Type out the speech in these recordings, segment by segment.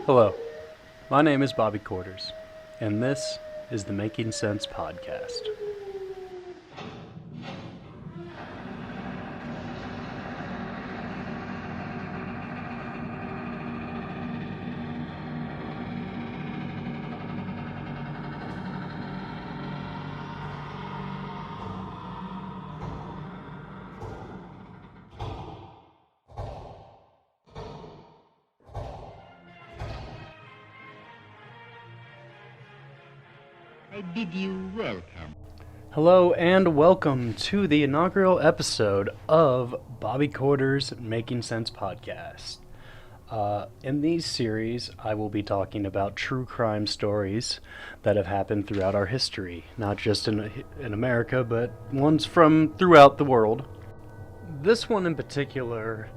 Hello, my name is Bobby Quarters, and this is the Making Sense Podcast. I bid you welcome. Hello, and welcome to the inaugural episode of Bobby Quarters' Making Sense Podcast. In these series, I will be talking about true crime stories that have happened throughout our history, not just in America, but ones from throughout the world. This one in particular,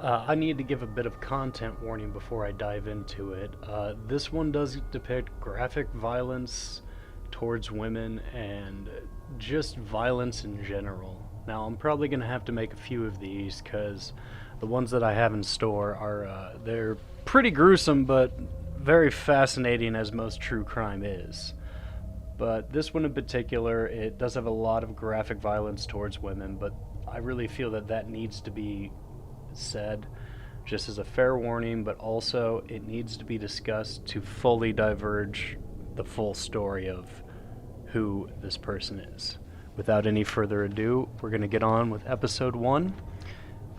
I need to give a bit of content warning before I dive into it. This one does depict graphic violence towards women and just violence in general. Now, I'm probably going to have to make a few of these because the ones that I have in store are they're pretty gruesome but very fascinating, as most true crime is. But this one in particular, it does have a lot of graphic violence towards women, but I really feel that that needs to be said just as a fair warning, but also it needs to be discussed to fully diverge the full story of who this person is. Without any further ado, we're going to get on with episode 1,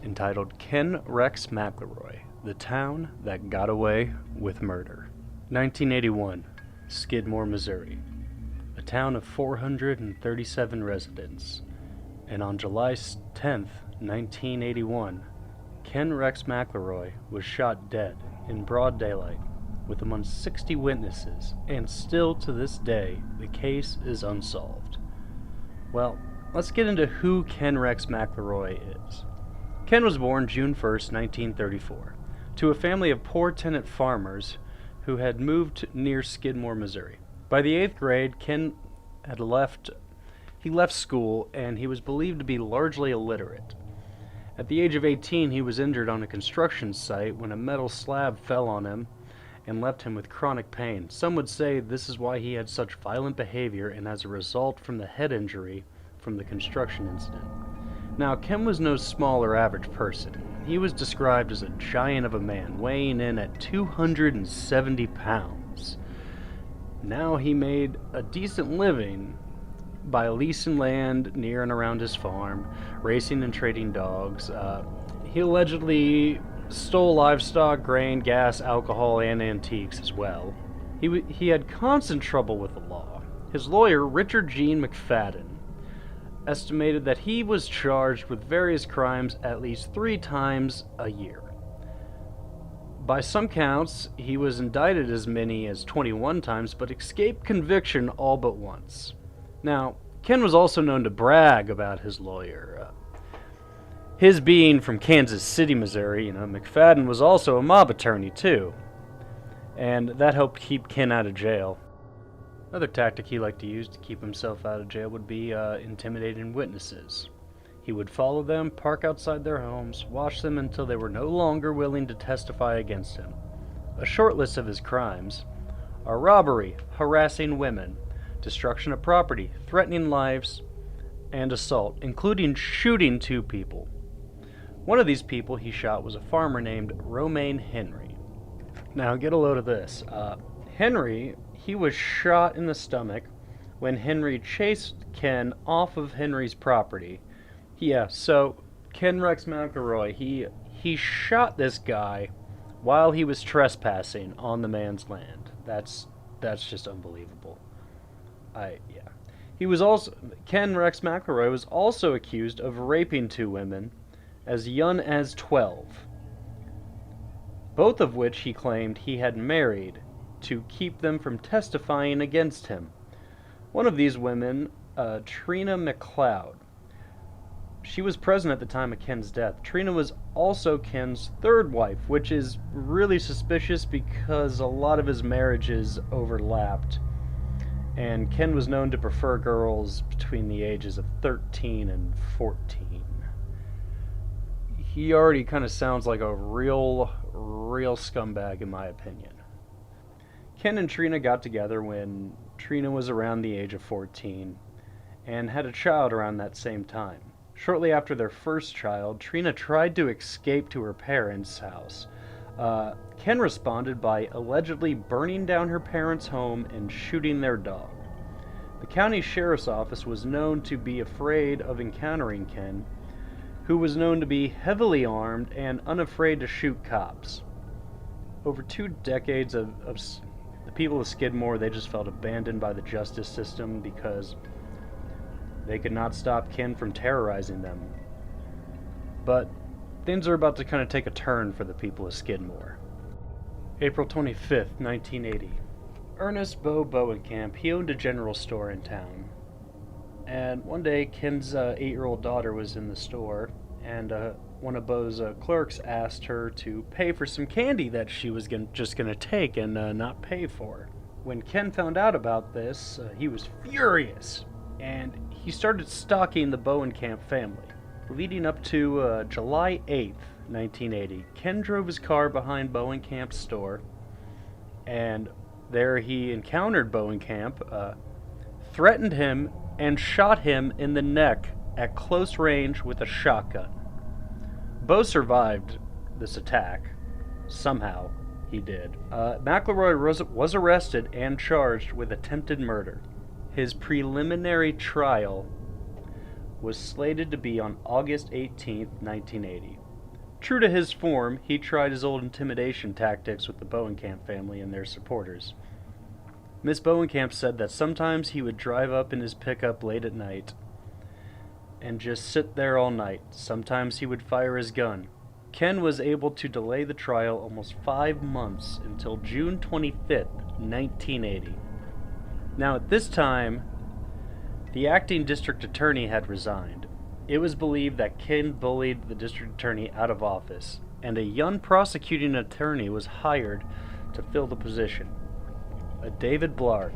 entitled Ken Rex McElroy, the town that got away with murder. 1981, Skidmore, Missouri. A town of 437 residents. And on July 10th, 1981, Ken Rex McElroy was shot dead in broad daylight with among 60 witnesses, and still to this day, the case is unsolved. Well, let's get into who Ken Rex McElroy is. Ken was born June 1st, 1934, to a family of poor tenant farmers who had moved near Skidmore, Missouri. By the 8th grade, Ken had left school, and he was believed to be largely illiterate. At the age of 18, he was injured on a construction site when a metal slab fell on him and left him with chronic pain. Some would say this is why he had such violent behavior, and as a result from the head injury from the construction incident. Now, Ken was no small or average person. He was described as a giant of a man, weighing in at 270 pounds. Now he made a decent living by leasing land near and around his farm, racing and trading dogs. He allegedly stole livestock, grain, gas, alcohol, and antiques as well. He had constant trouble with the law. His lawyer, Richard Gene McFadden, estimated that he was charged with various crimes at least 3 times a year. By some counts, he was indicted as many as 21 times, but escaped conviction all but once. Now, Ken was also known to brag about his lawyer. His being from Kansas City, Missouri, McFadden was also a mob attorney too, and that helped keep Ken out of jail. Another tactic he liked to use to keep himself out of jail would be intimidating witnesses. He would follow them, park outside their homes, watch them until they were no longer willing to testify against him. A short list of his crimes are robbery, harassing women, destruction of property, threatening lives, and assault, including shooting 2 people. One of these people he shot was a farmer named Romaine Henry. Now, get a load of this. Henry, he was shot in the stomach when Henry chased Ken off of Henry's property. So Ken Rex McElroy, he shot this guy while he was trespassing on the man's land. That's just unbelievable. Ken Rex McElroy was also accused of raping 2 women as young as 12, both of which he claimed he had married to keep them from testifying against him. One of these women, Trina McLeod, she was present at the time of Ken's death. Trina was also Ken's 3rd wife, which is really suspicious because a lot of his marriages overlapped, and Ken was known to prefer girls between the ages of 13 and 14. He already kind of sounds like a real scumbag, in my opinion. Ken and Trina got together when Trina was around the age of 14 and had a child around that same time. Shortly after their first child, Trina tried to escape to her parents' house. Ken responded by allegedly burning down her parents' home and shooting their dog. The county sheriff's office was known to be afraid of encountering Ken, who was known to be heavily armed and unafraid to shoot cops. Over 2 decades of the people of Skidmore, they just felt abandoned by the justice system because they could not stop Ken from terrorizing them. But things are about to kind of take a turn for the people of Skidmore. April 25th, 1980. Ernest Bo Bowenkamp, he owned a general store in town. And one day, Ken's 8-year-old daughter was in the store, and one of Bo's clerks asked her to pay for some candy that she was just going to take and not pay for. When Ken found out about this, he was furious, and he started stalking the Bowenkamp family. Leading up to July 8th, 1980, Ken drove his car behind Bowenkamp's store, and there he encountered Bowenkamp, threatened him, and shot him in the neck at close range with a shotgun. Bo survived this attack. Somehow, he did. McElroy was arrested and charged with attempted murder. His preliminary trial was slated to be on August 18, 1980. True to his form, he tried his old intimidation tactics with the Bowenkamp family and their supporters. Miss Bowenkamp said that sometimes he would drive up in his pickup late at night and just sit there all night. Sometimes he would fire his gun. Ken was able to delay the trial almost 5 months until June 25th, 1980. Now at this time, the acting district attorney had resigned. It was believed that Ken bullied the district attorney out of office, and a young prosecuting attorney was hired to fill the position. A David Blarg,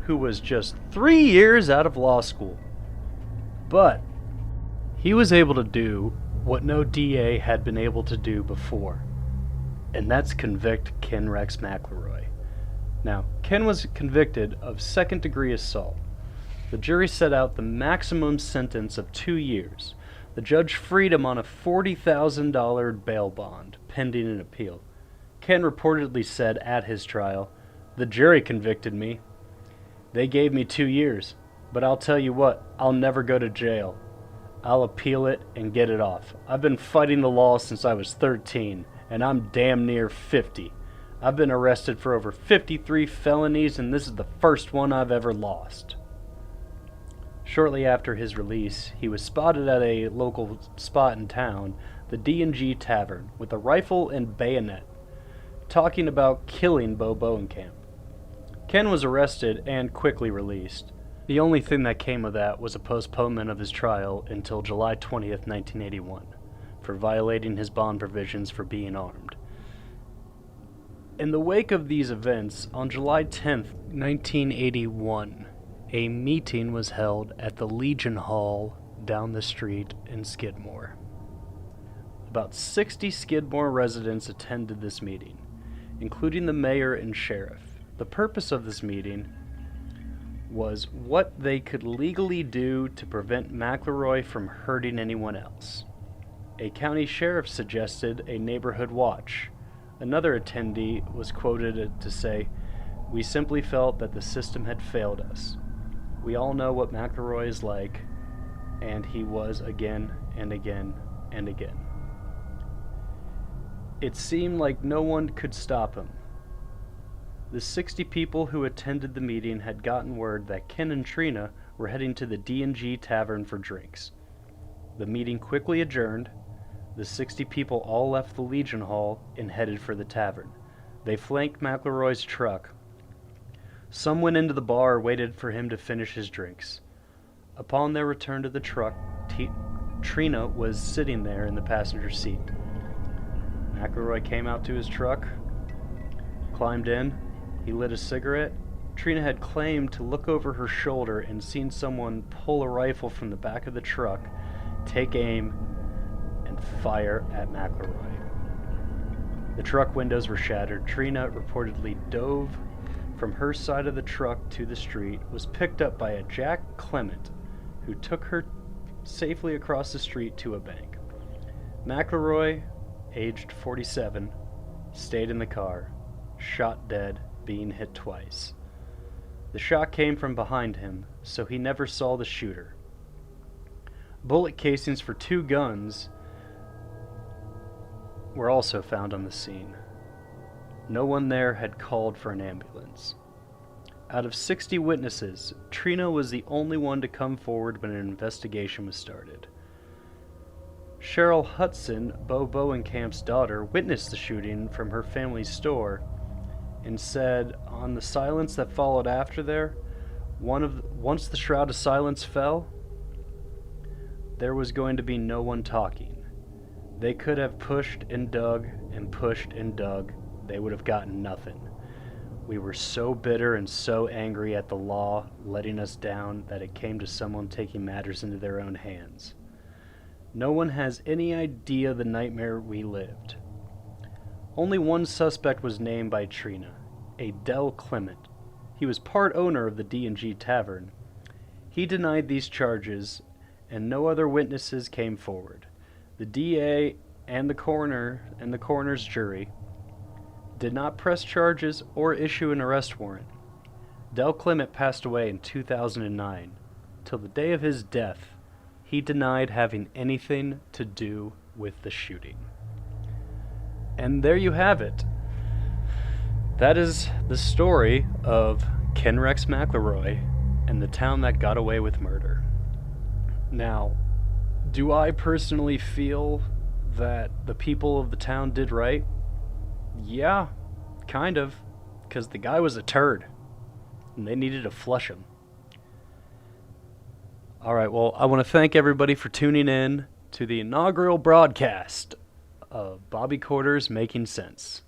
who was just 3 years out of law school. But he was able to do what no DA had been able to do before, and that's convict Ken Rex McElroy. Now, Ken was convicted of second-degree assault. The jury set out the maximum sentence of 2 years. The judge freed him on a $40,000 bail bond, pending an appeal. Ken reportedly said at his trial, "The jury convicted me. They gave me 2 years. But I'll tell you what, I'll never go to jail. I'll appeal it and get it off. I've been fighting the law since I was 13, and I'm damn near 50. I've been arrested for over 53 felonies, and this is the first one I've ever lost." Shortly after his release, he was spotted at a local spot in town, the D&G Tavern, with a rifle and bayonet, talking about killing Bo Bowenkamp. Ken was arrested and quickly released. The only thing that came of that was a postponement of his trial until July 20th, 1981, for violating his bond provisions for being armed. In the wake of these events, on July 10th, 1981, a meeting was held at the Legion Hall down the street in Skidmore. About 60 Skidmore residents attended this meeting, including the mayor and sheriff. The purpose of this meeting was what they could legally do to prevent McElroy from hurting anyone else. A county sheriff suggested a neighborhood watch. Another attendee was quoted to say, "We simply felt that the system had failed us. We all know what McElroy is like, and he was again and again and again." It seemed like no one could stop him. The 60 people who attended the meeting had gotten word that Ken and Trina were heading to the D&G Tavern for drinks. The meeting quickly adjourned. The 60 people all left the Legion Hall and headed for the tavern. They flanked McElroy's truck. Some went into the bar and waited for him to finish his drinks. Upon their return to the truck, Trina was sitting there in the passenger seat. McElroy came out to his truck, climbed in, he lit a cigarette. Trina had claimed to look over her shoulder and seen someone pull a rifle from the back of the truck, take aim, and fire at McElroy. The truck windows were shattered. Trina reportedly dove from her side of the truck to the street was picked up by a Jack Clement, who took her safely across the street to a bank. McElroy, aged 47, stayed in the car, shot dead, being hit twice. The shot came from behind him, so he never saw the shooter. Bullet casings for 2 guns were also found on the scene. No one there had called for an ambulance. Out of 60 witnesses, Trina was the only one to come forward when an investigation was started. Cheryl Hudson, Bo Bowenkamp's daughter, witnessed the shooting from her family's store and said on the silence that followed after there, once the shroud of silence fell, there was going to be no one talking. They could have pushed and dug and pushed and dug. They would have gotten nothing. We were so bitter and so angry at the law letting us down that it came to someone taking matters into their own hands. No one has any idea the nightmare we lived. Only one suspect was named by Trina, a Del Clement. He was part owner of the D&G Tavern. He denied these charges, and no other witnesses came forward. The DA and the coroner's jury did not press charges or issue an arrest warrant. Del Clement passed away in 2009. Till the day of his death, he denied having anything to do with the shooting. And there you have it. That is the story of Ken Rex McElroy and the town that got away with murder. Now, do I personally feel that the people of the town did right? Yeah, kind of, because the guy was a turd, and they needed to flush him. Alright, well, I want to thank everybody for tuning in to the inaugural broadcast of Bobby Quarters Making Sense.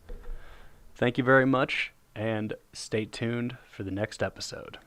Thank you very much, and stay tuned for the next episode.